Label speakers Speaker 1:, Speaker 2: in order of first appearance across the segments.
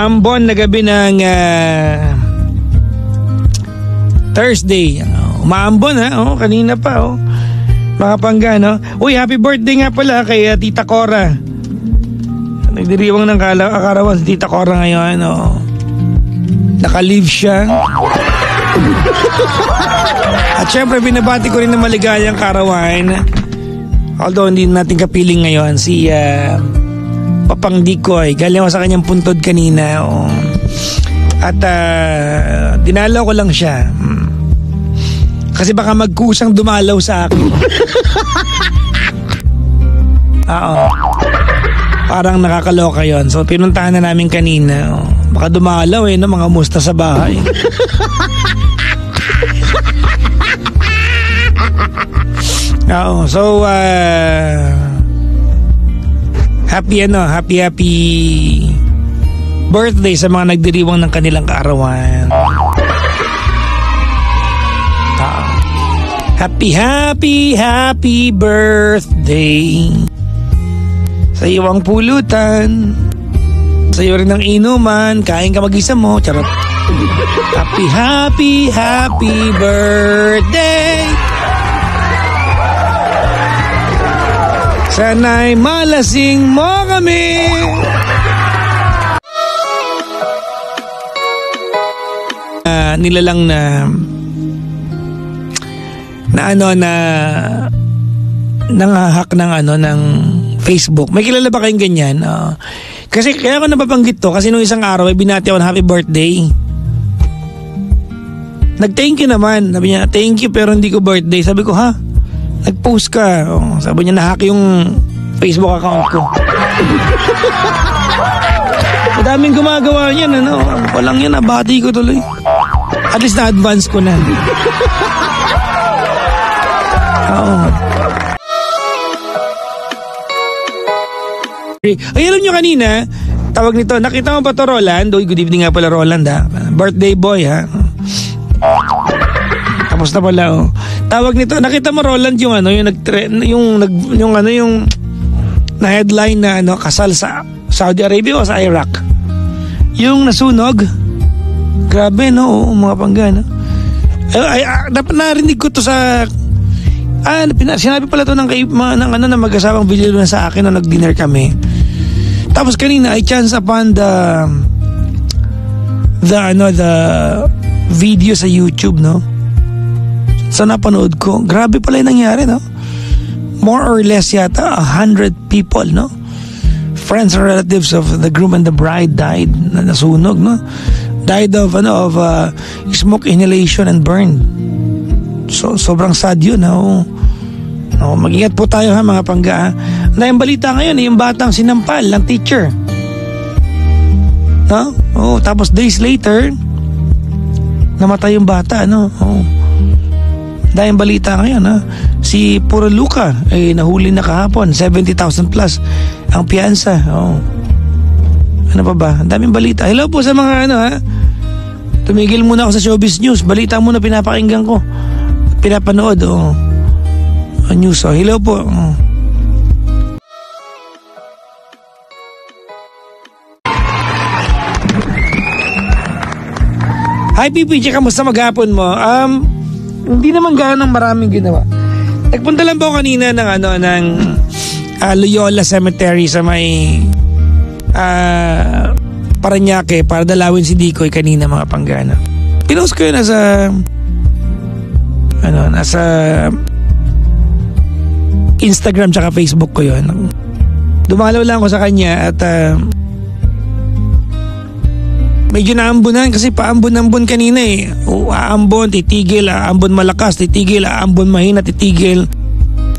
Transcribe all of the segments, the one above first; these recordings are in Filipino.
Speaker 1: maambon na gabi ng Thursday. Maambon ha, kanina pa mga pangga, no? Uy, happy birthday nga pala kay Tita Cora. Nagdiriwang ng karawan si Tita Cora ngayon, Naka-leave siya. At syempre binabati ko rin ng maligayang karawan. Although hindi natin kapiling ngayon si Papang Dikoy. Galing ako sa kanyang puntod kanina. At dinalaw ko lang siya. Kasi baka magkusang dumalaw sa akin. Parang nakakaloka yon. So pinuntahan na namin kanina. Baka dumalaw mga musta sa bahay. So happy birthday sa mga nagdiriwang ng kanilang kaarawan. Happy birthday sa iyo ang pulutan, sa iyo rin ang inuman, kain ka mag-isa mo, charot. Happy birthday. Sana'y malasing mo kami. Nilalang nangahak ng Facebook. May kilala ba kayong ganyan? Kasi kaya ko nababanggit to kasi nung isang araw ay binati ako ng happy birthday. Nag-thank you naman. Sabi niya, thank you pero hindi ko birthday. Sabi ko, ha? Nag-post ka. Sabi niya, nahack yung Facebook account ko. Madaming gumagawa niyan, Walang yan, nabati ko tuloy. At least na-advance ko na. Ay, alam nyo kanina, tawag nito, nakita mo ba to Roland? Uy, good evening nga pala Roland ha. Birthday boy ha. Tapos na pala Tawag nito, nakita mo Roland yung na headline na kasal sa Saudi Arabia o sa Iraq? Yung nasunog. Grabe mga pangga dapat narinig ko to sa sinabi pala to ng mag-asawang video na sa akin nung nag-dinner kami. Tapos kanina I chance upon the video sa YouTube, So napanood ko, grabe pala yung nangyari, More or less yata 100 people, Friends and relatives of the groom and the bride died, nasunog, Died of smoke inhalation and burn. So sobrang sad yun. Mag-ingat po tayo ha mga pangga. Yung balita ngayon yung batang sinampal ng teacher. Tapos days later namatay yung bata. Dahil yung balita ngayon si Puro Luca ay nahuli na kahapon. 70,000 plus ang piyansa. Ano pa ba? Ang daming balita. Hello po sa mga tumigil muna ako sa showbiz news. Balita muna pinapakinggan ko. Pinapanood news. Hello po. Hi PPJ, kamusta maghapon mo? Hindi naman ganang maraming ginawa. Nagpunta lang po kanina ng Loyola Cemetery sa may Parañaque para dalawin si Dikoy kanina mga panggana. Pinost ko yun nasa Instagram tsaka Facebook ko yun. Dumalaw lang ako sa kanya at medyo naambunan kasi paambon-ambon kanina aambon, titigil, aambon malakas, titigil, aambon mahina, titigil.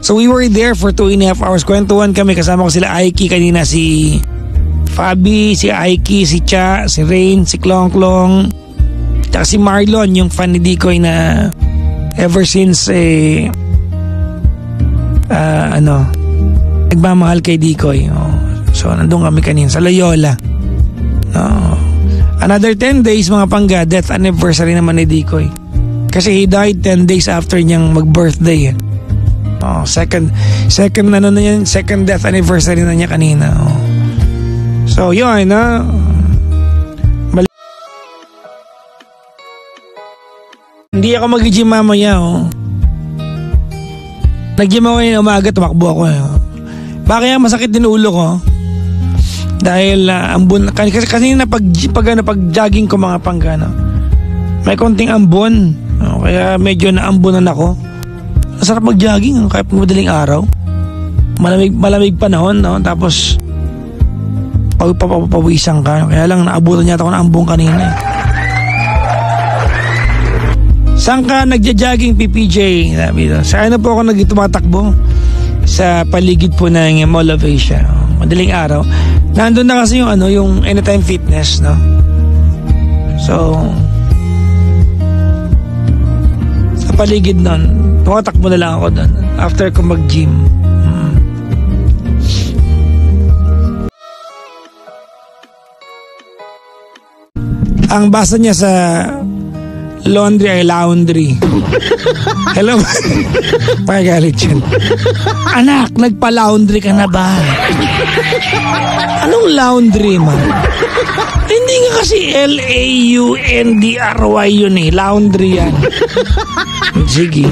Speaker 1: So we were there for 2.5 hours. Kwentuhan kami, kasama ko sila Aiki kanina, si Fabi, si Aiki, si Cha, si Rain, si Klong Klong, tsaka si Marlon, yung fan ni Dikoy na ever since nagmamahal kay Dikoy. So nandun kami kanina sa Loyola. Another 10 days mga pangga, death anniversary naman ni Dikoy. Kasi he died 10 days after niyang mag-birthday. Second death anniversary na niya kanina. So yun, Hindi ako mag-gym mamaya, oh. Nag-gym ako ngayon umaga, tumakbo ako, eh. Bakit masakit din ulo ko? Dahil ambon, kasi kanina pag jogging ko mga panggana, may konting ambon, kaya medyo naambunan ako. Masarap mag-jogging, kahit madaling araw. Malamig panahon, no? Tapos pawisan ka, kaya lang naabutan niya ako ng ambon kanina, eh. Saan ka nagja-jogging, PPJ? Sa ano po ako tumatakbo? Sa paligid po ng Mall of Asia, madaling araw. Nandun na kasi yung Anytime Fitness, no? So, sa paligid nun, tumatakbo na lang ako doon after ko mag-gym. Ang basa niya sa laundry ay laundry. Hello? Pagagalit yun. Anak, nagpa-laundry ka na ba? Anong laundry, man? Hindi nga kasi Laundry yun, eh. Laundry yan. Sige.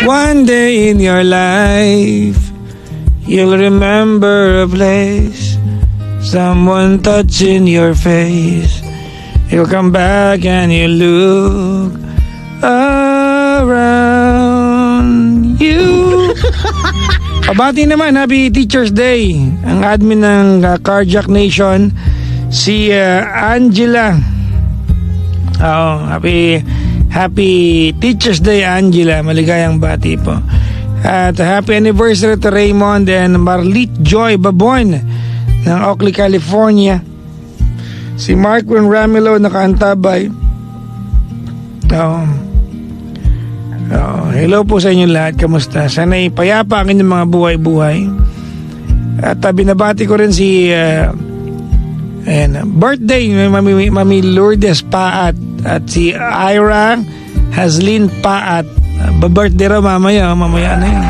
Speaker 1: One day in your life, you'll remember a place, someone touching your face. You'll come back and you look around you. Pabati naman, happy Teacher's Day. Ang admin ng Carjack Nation, si Angela. Happy Teacher's Day, Angela. Maligayang bati po. At happy anniversary to Raymond and Marlit Joy Babon ng Oakley, California. Si Marquin Ramilo nakaantabay. Hello po sa inyo lahat. Kamusta? Sana'y payapa ang inyong mga buhay-buhay. At binabati ko rin si birthday Mami Lourdes Paat at si Ira Haslin Paat. Birthday raw mamaya na yun.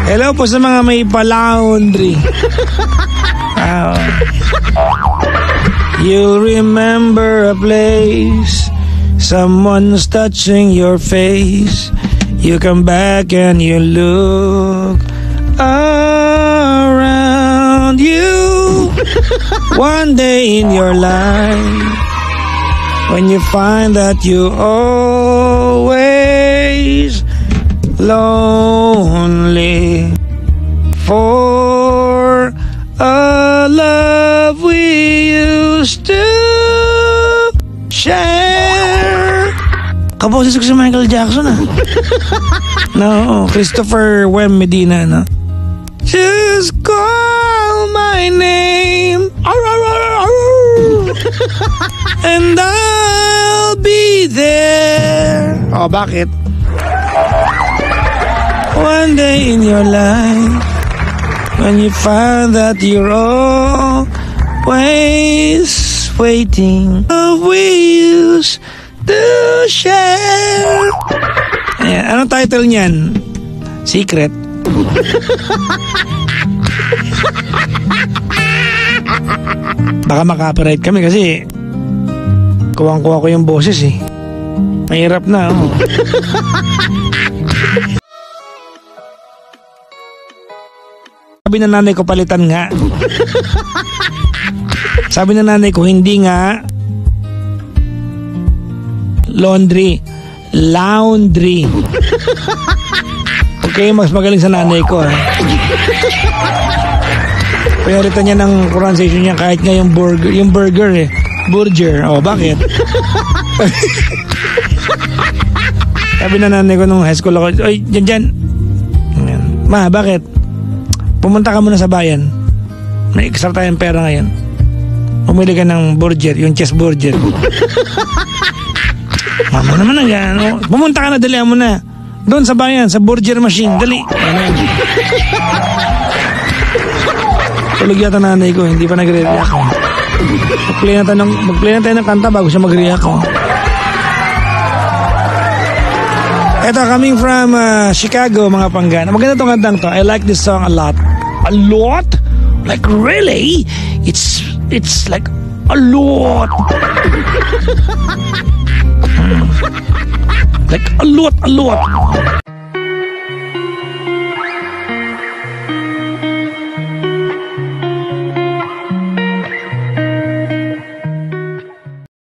Speaker 1: Hello po sa mga may pa-laundry. You remember a place, someone's touching your face. You come back and you look around you. One day in your life, when you find that you always lonely for a love we used to share. Kaboses ko si Michael Jackson, ah. No, Christopher Wem Medina, no? Just call my name and I'll be there. Oh, bakit? One day in your life, when you find that you're always waiting, we used to share. Ayan, anong title niyan? Secret. Baka maka-copyright kami kasi kuwang-kuha ko yung boses, eh. Mahirap na, oh. Sabi ng nanay ko, palitan nga. Sabi ng nanay ko, hindi nga laundry, Okay, mas magaling sa nanay ko, ha. Pinalitan niya ng pronunciation niya kahit nga yung burger, eh. Burger. Oh, bakit? Sabi ng nanay ko nung high school ako, oy, dyan. Ma, bakit? Pumunta ka muna sa bayan. May extra tayong pera ngayon. Umili ka ng burger, yung chest burger. Mama naman na yan. Pumunta ka na, dalihan mo na. Doon sa bayan, sa burger machine. Dali. Tulog yata nanay ko, hindi pa nagre-react. Mag-play na tayo ng kanta bago siya mag-react. Ito, coming from Chicago, mga panggana. Maganda itong kantang to. I like this song a lot. A lot? Like really? It's like a lot. Like a lot.